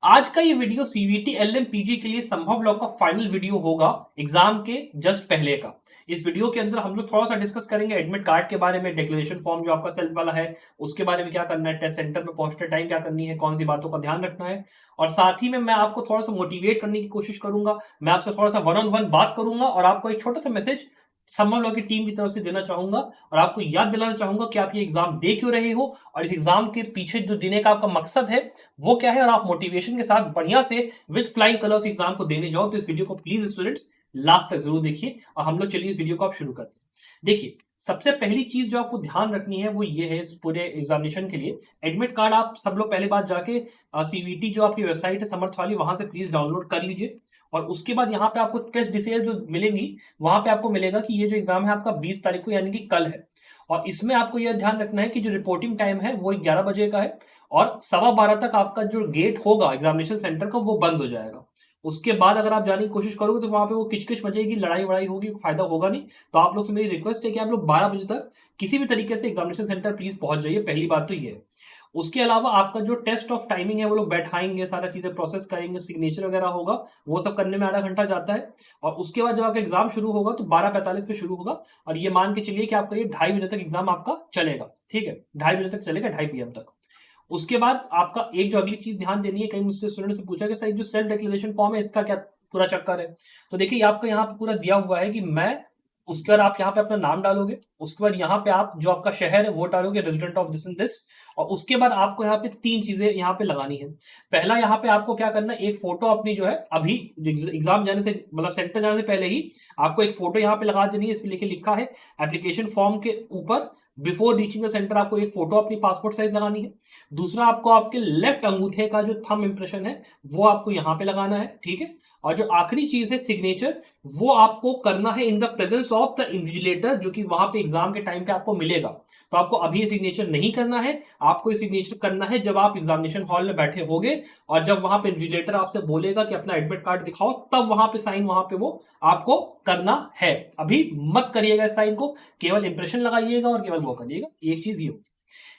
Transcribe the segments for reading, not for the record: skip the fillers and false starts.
आज का ये वीडियो सीवीटी एलएम पीजी के लिए संभव लॉ का फाइनल वीडियो होगा एग्जाम के जस्ट पहले का। इस वीडियो के अंदर हम लोग थोड़ा सा डिस्कस करेंगे एडमिट कार्ड के बारे में, डिक्लेरेशन फॉर्म जो आपका सेल्फ वाला है उसके बारे में क्या करना है, टेस्ट सेंटर में पहुंचते टाइम क्या करनी है, कौन सी बातों का ध्यान रखना है, और साथ ही में मैं आपको थोड़ा सा मोटिवेट करने की कोशिश करूंगा। मैं आपसे थोड़ा सा वन ऑन वन बात करूंगा और आपको एक छोटा सा मैसेज संभव लॉ की टीम की तरफ से देना चाहूंगा और आपको याद दिलाना चाहूंगा कि आप ये एग्जाम दे क्यों रहे हो और इस एग्जाम के पीछे जो देने का आपका मकसद है वो क्या है, और आप मोटिवेशन के साथ बढ़िया से विद फ्लाइंग कलर्स एग्जाम को देने जाओ। तो इस वीडियो को प्लीज स्टूडेंट्स लास्ट तक जरूर देखिए और हम लोग चलिए इस वीडियो को आप शुरू करते हैं। देखिए, सबसे पहली चीज जो आपको ध्यान रखनी है वो ये है, इस पूरे एग्जामिनेशन के लिए एडमिट कार्ड आप सब लोग पहले बात जाके सीवीटी जो आपकी वेबसाइट है समर्थ वाली, वहां से प्लीज डाउनलोड कर लीजिए। और उसके बाद यहाँ पे आपको टेस्ट डिटेल जो मिलेंगी वहां पे आपको मिलेगा कि ये जो एग्जाम है आपका 20 तारीख को यानी कि कल है। और इसमें आपको यह ध्यान रखना है कि जो रिपोर्टिंग टाइम है वो 11 बजे का है और 12:15 तक आपका जो गेट होगा एग्जामिनेशन सेंटर का वो बंद हो जाएगा। उसके बाद अगर आप जाने की कोशिश करोगे तो वहां पे वो किचकिच मचेगी, लड़ाई वड़ाई होगी, फायदा होगा नहीं। तो आप लोग से मेरी रिक्वेस्ट है कि आप लोग 12 बजे तक किसी भी तरीके से एग्जामिनेशन सेंटर प्लीज पहुंच जाइए। पहली बात तो ये है। उसके अलावा आपका जो टेस्ट ऑफ टाइमिंग है वो लोग बैठाएंगे, सारा चीजें प्रोसेस करेंगे, सिग्नेचर वगैरह होगा, वो सब करने में आधा घंटा जाता है। और उसके बाद जब आपका एग्जाम शुरू होगा तो 12:45 पे शुरू होगा और ये मान के चलिए कि आपका ये 2:30 बजे तक एग्जाम आपका चलेगा। ठीक है, 2:30 बजे तक चलेगा, 2:30 PM तक। उसके बाद आपका एक जो अगली चीज ध्यान देनी है, कहीं मुझसे स्टूडेंट से पूछा कि सर जो सेल्फ डिक्लेरेशन फॉर्म है इसका क्या पूरा चक्कर है। तो देखिए आपका यहाँ पे पूरा दिया हुआ है कि मैं, उसके बाद आप यहाँ पे अपना नाम डालोगे, उसके बाद यहाँ पे आप जो आपका शहर है वो डालोगे, resident of this and this. और उसके बाद आपको यहाँ पे 3 चीजें यहाँ पे लगानी है। पहला, यहाँ पे आपको क्या करना है, एक फोटो अपनी जो है अभी एग्जाम जाने से मतलब सेंटर जाने से पहले ही आपको एक फोटो यहाँ पे लगा देनी है। इस पे लिखा है एप्लीकेशन फॉर्म के ऊपर, बिफोर रीचिंग द सेंटर आपको एक फोटो अपनी पासपोर्ट साइज लगानी है। दूसरा, आपको आपके लेफ्ट अंगूठे का जो थंब इंप्रेशन है वो आपको यहाँ पे लगाना है। ठीक है, और जो आखिरी चीज है सिग्नेचर, वो आपको करना है in the presence of the invigilator, जो कि वहां पे एग्जाम के टाइम पे आपको मिलेगा। तो आपको अभी ये सिग्नेचर नहीं करना है, आपको ये सिग्नेचर करना है जब आप एग्जामिनेशन हॉल में बैठे होगे और जब वहां पे इन्विजिलेटर आपसे बोलेगा कि अपना एडमिट कार्ड दिखाओ, तब वहां पे साइन वहां पे वो आपको करना है। अभी मत करिएगा इस साइन को, केवल इंप्रेशन लगाइएगा और केवल वो करिएगा। एक चीज ये होगी।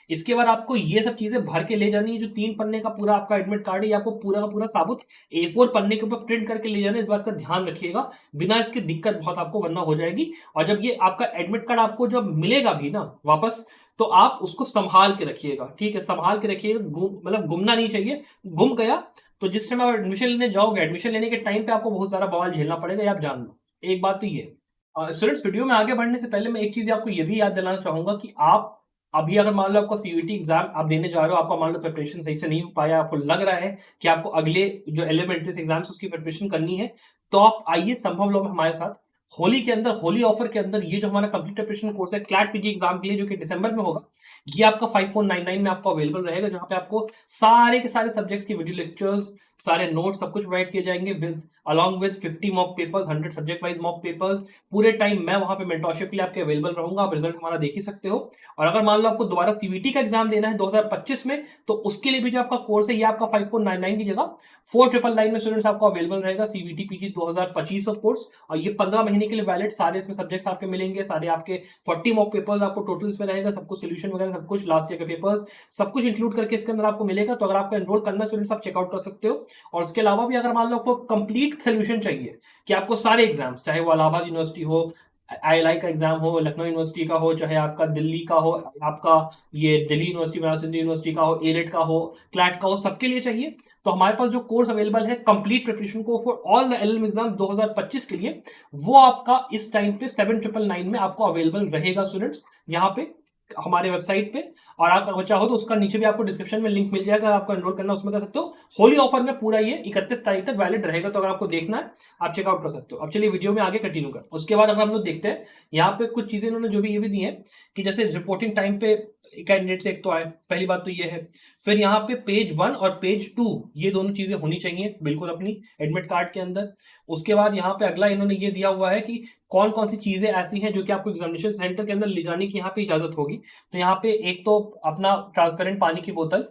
इसके बाद आपको ये सब चीजें भर के ले जानी है। जो 3 पन्ने का पूरा आपका एडमिट कार्ड है, ये आपको पूरा का पूरा साबुत A4 पन्ने के ऊपर प्रिंट करके ले जाना है। इस बात का ध्यान रखिएगा, बिना इसके दिक्कत बहुत आपको वरना हो जाएगी। और जब ये आपका एडमिट कार्ड आपको जब मिलेगा भी ना वापस, तो आप उसको संभाल के रखिएगा। ठीक है, संभाल के रखिएगा, मतलब गुमना नहीं चाहिए। गुम गया तो जिस टाइम आप एडमिशन लेने जाओगे, एडमिशन लेने के टाइम पे आपको बहुत सारा बवाल झेलना पड़ेगा, ये आप जान लो। एक बात तो ये, स्टूडेंट्स वीडियो में आगे बढ़ने से पहले मैं एक चीज आपको ये भी याद दिलाना चाहूंगा कि आप अभी अगर मान लो आपको सीयूटी एग्जाम आप देने जा रहे हो, आपका मान लो प्रिपरेशन सही से नहीं हो पाया, आपको लग रहा है कि आपको अगले जो एलिमेंट्री एग्जाम्स उसकी प्रिपरेशन करनी है, तो आप आइए संभव लॉ में हमारे साथ। होली के अंदर, होली ऑफर के अंदर ये जो हमारा कंप्लीट प्रिपरेशन कोर्स है क्लैट पीजी एग्जाम के लिए, जो कि दिसंबर में होगा, ये आपका 5499 में आपको अवेलेबल रहेगा, जहां पे आपको सारे के सारे सब्जेक्ट्स की वीडियो लेक्चर्स, सारे नोट्स, सब कुछ प्रोवाइड किए जाएंगे with along with 50 mock papers, 100 subject wise mock papers. पूरे टाइम मैं वहां पे मेंटरशिप के लिए आपके अवेलेबल रहूंगा। आप रिजल्ट हमारा देख ही सकते हो। और अगर मान लो आपको दोबारा सीवीटी का एग्जाम देना है 2025 में, तो उसके लिए भी जो आपका कोर्स है ये आपका 5499 की जगह 4999 में स्टूडेंट्स आपको अवेलेबल रहेगा, सीवीटी पीजी 2025 कोर्स। और ये 15 महीने के लिए वैलिड, सारे इसमें सब्जेक्ट्स आपके मिलेंगे, सारे आपके 40 मॉक पेपर्स आपको टोटल इसमें रहेगा, सब कुछ सोल्यूशन वगैरह सब कुछ, लास्ट ईयर के पेपर्स सब कुछ इंक्लूड करके इसके अंदर आपको मिलेगा। तो अगर आपको एनरोल करना स्टूडेंट्स आप चेकआउट कर सकते हो। और उसके अलावा भी अगर मान लो आपको कंप्लीट सोल्यूशन चाहिए कि आपको सारे एग्जाम्स, चाहे वो इलाहाबाद यूनिवर्सिटी हो, आईएलआई का एग्जाम हो, लखनऊ यूनिवर्सिटी का हो, चाहे आपका दिल्ली का हो, आपका ये दिल्ली यूनिवर्सिटी, बनारस हिंदू यूनिवर्सिटी का हो, एलेट का हो, क्लैट का हो, सबके लिए चाहिए, तो हमारे पास जो कोर्स अवेलेबल है कंप्लीट प्रिपरेशन को for all the LLM exam 2025 के लिए, वो आपका इस टाइम पे 7999 में आपको अवेलेबल रहेगा स्टूडेंट्स, यहाँ पे हमारे वेबसाइट पे। और आप अगर चाहो तो उसका नीचे भी आपको डिस्क्रिप्शन में लिंक मिल जाएगा, आपको एनरोल करना उसमें कर सकते हो। होली ऑफर में पूरा ये 31 तारीख तक वैलिड रहेगा, तो अगर आपको देखना है आप चेकआउट कर सकते हो। अब चलिए वीडियो में आगे कंटिन्यू कर। उसके बाद अगर हम लोग देखते हैं यहाँ पे कुछ चीजें इन्होंने जो भी ये भी दी है कि जैसे रिपोर्टिंग टाइम पे कैंडिडेट्स एक तो आए, पहली बात तो ये है। फिर यहाँ पे पेज 1 और पेज 2 ये दोनों चीजें होनी चाहिए बिल्कुल अपनी एडमिट कार्ड के अंदर। उसके बाद यहाँ पे अगला इन्होंने ये दिया हुआ है कि कौन कौन सी चीजें ऐसी हैं जो कि आपको एग्जामिनेशन सेंटर के अंदर ले जाने की यहाँ पे इजाजत होगी। तो यहाँ पे एक तो अपना ट्रांसपेरेंट पानी की बोतल,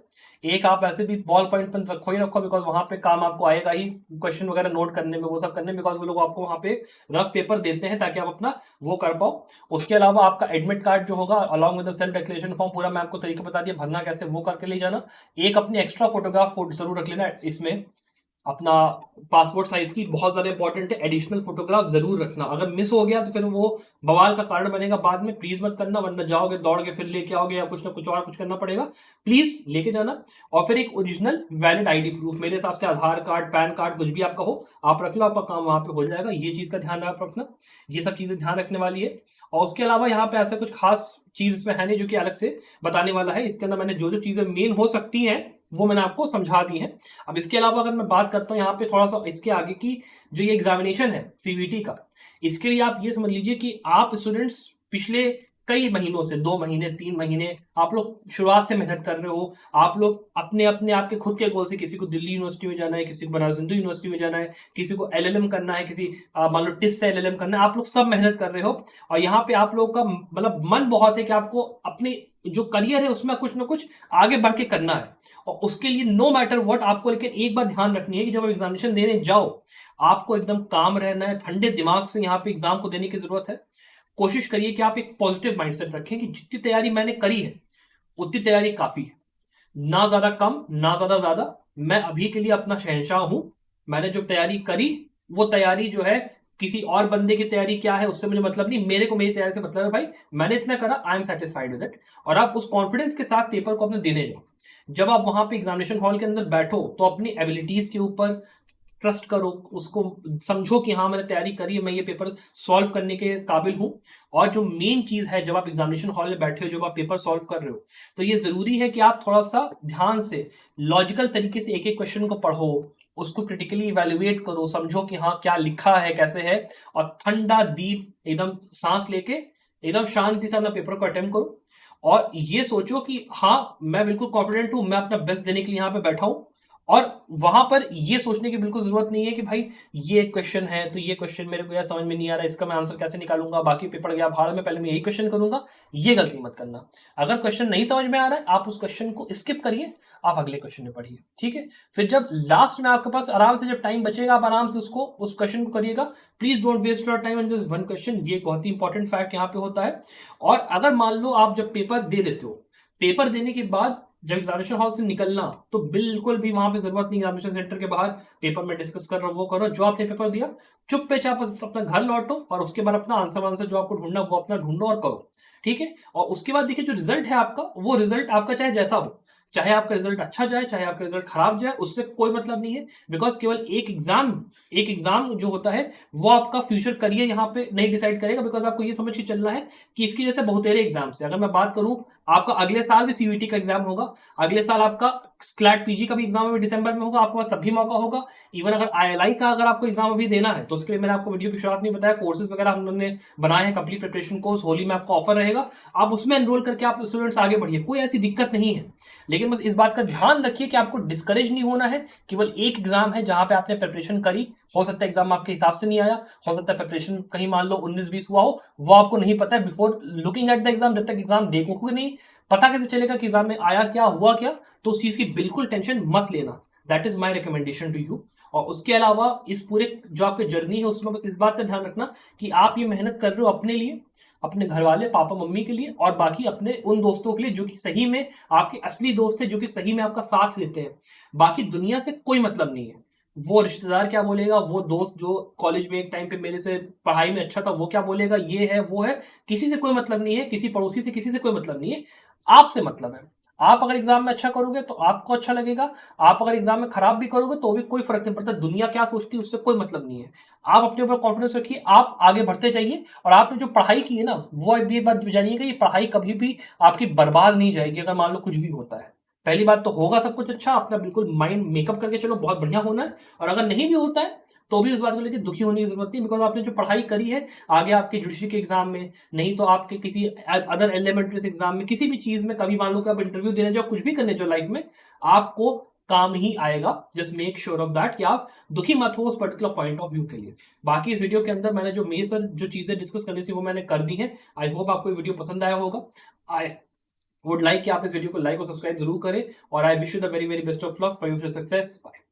एक आप ऐसे भी बॉल पॉइंट पेन रखो ही रखो, बिकॉज वहां पे काम आपको आएगा ही क्वेश्चन वगैरह नोट करने में, वो सब करने में, बिकॉज वो लोग आपको वहां पे रफ पेपर देते हैं ताकि आप अपना वो कर पाओ। उसके अलावा आपका एडमिट कार्ड जो होगा along with the self declaration form, पूरा मैं आपको तरीका बता दिया भरना कैसे, वो करके ले जाना। एक अपनी एक्स्ट्रा फोटोग्राफ जरूर रख लेना इसमें, अपना पासपोर्ट साइज की बहुत ज्यादा इंपॉर्टेंट है, एडिशनल फोटोग्राफ जरूर रखना। अगर मिस हो गया तो फिर वो बवाल का कारण बनेगा बाद में, प्लीज मत करना, वरना जाओगे दौड़ के फिर लेके आओगे या कुछ ना कुछ और कुछ करना पड़ेगा। प्लीज लेके जाना। और फिर एक ओरिजिनल वैलिड आईडी प्रूफ, मेरे हिसाब से आधार कार्ड, पैन कार्ड, कुछ भी आपका हो आप रख लो, आपका काम वहां पे हो जाएगा। ये चीज का ध्यान आप रखना, ये सब चीजें ध्यान रखने वाली है। और उसके अलावा यहाँ पे ऐसा कुछ खास चीज इसमें है नहीं जो कि अलग से बताने वाला है। इसके अंदर मैंने जो जो चीजें मेन हो सकती हैं वो मैंने आपको समझा दी है। अब इसके अलावा अगर मैं बात करता हूँ यहाँ पे थोड़ा सा इसके आगे की, जो ये एग्जामिनेशन है सीवीटी का, इसके लिए आप ये समझ लीजिए कि आप स्टूडेंट्स पिछले कई महीनों से, 2 महीने 3 महीने आप लोग शुरुआत से मेहनत कर रहे हो। आप लोग अपने अपने आपके खुद के गोल से, किसी को दिल्ली यूनिवर्सिटी में जाना है, किसी को बनारस हिंदू यूनिवर्सिटी में जाना है, किसी को एलएलएम करना है, किसी मान लो टिस से एलएलएम करना है, आप लोग सब मेहनत कर रहे हो। और यहाँ पे आप लोगों का मतलब मन बहुत है कि आपको अपने जो करियर है उसमें कुछ ना कुछ आगे बढ़ के करना है। और उसके लिए नो मैटर व्हाट आपको लेकिन एक बात ध्यान रखनी है कि जब आप एग्जामिनेशन देने जाओ आपको एकदम काम रहना है, ठंडे दिमाग से यहाँ पे एग्जाम को देने की जरूरत है। कोशिश करिए कि आप एक पॉजिटिव माइंडसेट रखें कि जितनी तैयारी मैंने करी है उतनी तैयारी काफी है, ना ज्यादा कम ना ज्यादा। मैं अभी के लिए अपना शहंशाह हूं, मैंने जो तैयारी करी वो तैयारी जो है, किसी और बंदे की तैयारी क्या है उससे मुझे मतलब नहीं, मेरे को मेरी तैयारी से मतलब है भाई, मैंने इतना करा, I am satisfied with it. और आप उस कॉन्फिडेंस के साथ पेपर को अपने देने जाओ। जब आप वहां पे एग्जामिनेशन हॉल के अंदर बैठो तो अपनी एबिलिटीज के ऊपर ट्रस्ट करो, उसको समझो कि हाँ मैंने तैयारी करी है, मैं ये पेपर सॉल्व करने के काबिल हूं। और जो मेन चीज है, जब आप एग्जामिनेशन हॉल में बैठे हो, जब आप पेपर सॉल्व कर रहे हो, तो ये जरूरी है कि आप थोड़ा सा ध्यान से लॉजिकल तरीके से एक एक क्वेश्चन को पढ़ो, उसको क्रिटिकली इवेल्युएट करो, समझो कि हाँ क्या लिखा है कैसे है, और ठंडा दीप एकदम सांस लेके एकदम शांति से अपना पेपर को अटेम्प्ट करो। और ये सोचो कि हाँ मैं बिल्कुल कॉन्फिडेंट हूं, मैं अपना बेस्ट देने के लिए यहाँ पे बैठा हूं। और वहां पर ये सोचने की बिल्कुल जरूरत नहीं है कि भाई ये क्वेश्चन है तो ये क्वेश्चन मेरे को यार समझ में नहीं आ रहा, इसका मैं आंसर कैसे निकालूंगा, बाकी पेपर गया भाड़ में, पहले मैं यही क्वेश्चन करूंगा। ये गलती मत करना। अगर क्वेश्चन नहीं समझ में आ रहा है आप उस क्वेश्चन को स्किप करिए, आप अगले क्वेश्चन में पढ़िए, ठीक है। फिर जब लास्ट में आपके पास आराम से जब टाइम बचेगा आप आराम से उसको उस क्वेश्चन को करिएगा। Please don't waste your time on this one question, ये बहुत ही इंपॉर्टेंट फैक्ट यहाँ पे होता है। और अगर मान लो आप जब पेपर दे देते हो, पेपर देने के बाद जब एग्जामिनेशन हॉल से निकलना, तो बिल्कुल भी वहां पे जरूरत नहीं एग्जामिनेशन सेंटर के बाहर पेपर में डिस्कस कर रहा हूं वो करो, जो आपने पेपर दिया चुप पे चाप अपना घर लौटो और उसके बाद अपना आंसर वांसर जो आपको ढूंढना वो अपना ढूंढो और करो, ठीक है। और उसके बाद देखिए जो रिजल्ट है आपका, वो रिजल्ट आपका चाहे जैसा हो, चाहे आपका रिजल्ट अच्छा जाए चाहे आपका रिजल्ट खराब जाए, उससे कोई मतलब नहीं है। बिकॉज केवल एक एग्जाम जो होता है वो आपका फ्यूचर करियर यहाँ पे नहीं डिसाइड करेगा। बिकॉज आपको ये समझ के चलना है कि इसकी जैसे बहुतेरे एग्जाम्स है। अगर मैं बात करूं, आपका अगले साल भी सीयूईटी का एग्जाम होगा, अगले साल आपका क्लैट पीजी का भी एग्जाम अभी दिसंबर में होगा, आपके पास तब भी मौका होगा। इवन अगर आईएलआई का अगर आपको एग्जाम अभी देना है तो उसके लिए मैंने आपको वीडियो की शुरुआत में बताया, कोर्सेज वगैरह हम लोगों ने बनाए हैं, कंप्लीट प्रिपरेशन कोर्स होली में आपको ऑफर रहेगा, आप उसमें एनरोल करके आप स्टूडेंट्स आगे बढ़िए, कोई ऐसी दिक्कत नहीं है। लेकिन बस इस बात का ध्यान रखिए कि आपको डिस्करेज नहीं होना है। केवल एक एग्जाम है जहां पे आपने प्रिपरेशन करी, हो सकता है एग्जाम आपके हिसाब से नहीं आया, हो सकता है प्रिपरेशन कहीं मान लो 19-20 हुआ हो, वो आपको नहीं पता है before looking at the exam. जब तक एग्जाम देखोगे नहीं पता कैसे चलेगा कि एग्जाम में आया क्या हुआ क्या, तो उस चीज की बिल्कुल टेंशन मत लेना। That is my recommendation to you. और उसके अलावा इस पूरे जो आपकी जर्नी है उसमें बस इस बात का ध्यान रखना कि आप ये मेहनत कर रहे हो अपने लिए, अपने घर वाले पापा मम्मी के लिए, और बाकी अपने उन दोस्तों के लिए जो कि सही में आपके असली दोस्त है, जो कि सही में आपका साथ लेते हैं। बाकी दुनिया से कोई मतलब नहीं है, वो रिश्तेदार क्या बोलेगा, वो दोस्त जो कॉलेज में एक टाइम पे मेरे से पढ़ाई में अच्छा था वो क्या बोलेगा, ये है वो है, किसी से कोई मतलब नहीं है, किसी पड़ोसी से किसी से कोई मतलब नहीं है, आपसे मतलब है। आप अगर एग्जाम में अच्छा करोगे तो आपको अच्छा लगेगा, आप अगर एग्जाम में खराब भी करोगे तो भी कोई फर्क नहीं पड़ता, दुनिया क्या सोचती है उससे कोई मतलब नहीं है। आप अपने ऊपर कॉन्फिडेंस रखिए, आप आगे बढ़ते जाइए। और आपने जो पढ़ाई की है ना, वो ये बात जानिएगा, ये पढ़ाई कभी भी आपकी बर्बाद नहीं जाएगी अगर मान लो कुछ भी होता है। पहली बात तो होगा सब कुछ अच्छा, अपना बिल्कुल माइंड मेकअप करके चलो बहुत बढ़िया होना है। और अगर नहीं भी होता है तो भी उस बात को लेकर दुखी होने की जरूरत नहीं, बिकॉज आपने जो पढ़ाई करी है आगे आपके जुडिशरी के एग्जाम में, नहीं तो आपके किसी अदर एलिमेंट्री एग्जाम में, किसी भी चीज में, कभी मान लो कि आप इंटरव्यू देने जाओ, कुछ भी करने जाओ लाइफ में, आपको काम ही आएगा। Just make sure of that कि आप दुखी मत हो उस पर्टिकुलर पॉइंट ऑफ व्यू के लिए। बाकी इस वीडियो के अंदर मैंने जो मेजर जो चीजें डिस्कस करनी थी वो मैंने कर दी है। आई होप आपको ये वीडियो पसंद आया होगा। वुड लाइक कि आप इस वीडियो को लाइक और सब्सक्राइब जरूर करें और I wish you the very very best of luck for your success. Bye.